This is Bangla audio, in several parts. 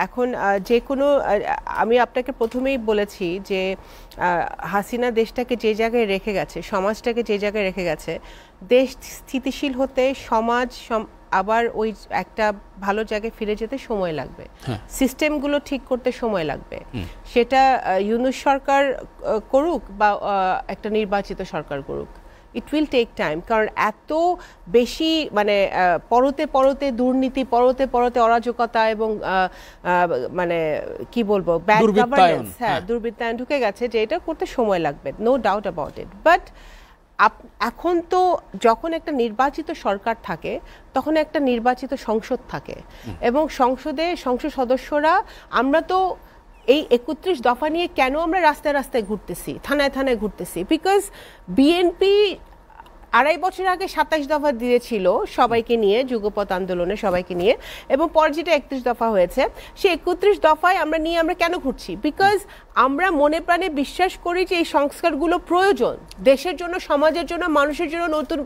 এখন যে কোনো আমি আপনাকে প্রথমেই বলেছি যে হাসিনা দেশটাকে যে জায়গায় রেখে গেছে, সমাজটাকে যে জায়গায় রেখে গেছে, দেশ স্থিতিশীল হতে সমাজ আবার ওই একটা ভালো জায়গায় ফিরে যেতে সময় লাগবে, সিস্টেমগুলো ঠিক করতে সময় লাগবে। সেটা ইউনূস সরকার করুক বা একটা নির্বাচিত সরকার করুক, ইট উইল টেক টাইম। কারণ এত বেশি মানে পরতে পরতে দুর্নীতি, পরতে পরতে অরাজকতা এবং মানে কি বলবো ব্যাড গভর্নেন্স, দুর্বৃত্তায়ন ঢুকে গেছে, যে এটা করতে সময় লাগবে, no doubt about it. But এখন তো যখন একটা নির্বাচিত সরকার থাকে তখন একটা নির্বাচিত সংসদ থাকে, এবং সংসদে সংসদ সদস্যরা, আমরা তো এই 31 দফা নিয়ে কেন আমরা রাস্তায় রাস্তায় ঘুরতেছি, থানায় থানায় ঘুরতেছি? বিকজ বিএনপি 2.5 বছর আগে 27 দফা দিয়েছিল সবাইকে নিয়ে, যুগপৎ আন্দোলনে সবাইকে নিয়ে, এবং পরে যেটা 31 দফা হয়েছে, সেই 31 দফায় আমরা কেন ঘুরছি? বিকজ আমরা মনে প্রাণে বিশ্বাস করি যে এই সংস্কারগুলো প্রয়োজন দেশের জন্য, সমাজের জন্য, মানুষের জন্য, নতুন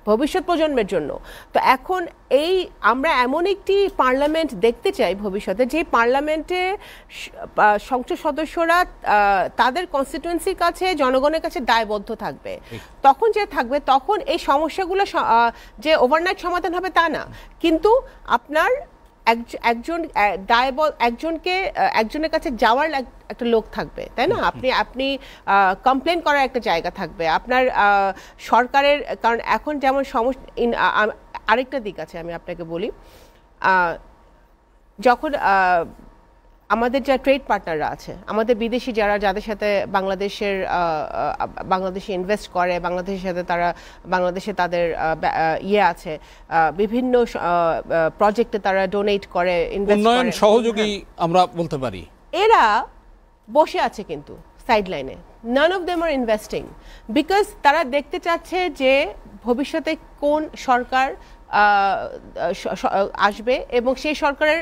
ভবিষ্যৎ প্রজন্মের জন্য। তো এখন আমরা এমন একটি পার্লামেন্ট দেখতে চাই ভবিষ্যতে, যে পার্লামেন্টে সংসদ সদস্যরা তাদের কনস্টিটুয়েন্সির কাছে, জনগণের কাছে দায়বদ্ধ থাকবে। তখন যে থাকবে, তখন এই সমস্যাগুলো যে ওভারনাইট সমাধান হবে তা না, কিন্তু আপনার একজনের কাছে যাওয়ার একটা লোক থাকবে, তাই না? আপনি কমপ্লেন করার একটা জায়গা থাকবে আপনার সরকারের। কারণ এখন যেমন আরেকটা দিক আছে, আমি আপনাকে বলি, যখন আমাদের যা ট্রেড পার্টনাররা আছে, আমাদের বিদেশি যাদের সাথে বাংলাদেশে ইনভেস্ট করে, বাংলাদেশে তাদের আছে, বিভিন্ন প্রজেক্টে তারা ডোনেট করে, উন্নয়ন সহযোগী আমরা বলতে পারি, এরা বসে আছে কিন্তু সাইড লাইনে। None of them are investing, because তারা দেখতে চাচ্ছে যে ভবিষ্যতে কোন সরকার আসবে এবং সেই সরকারের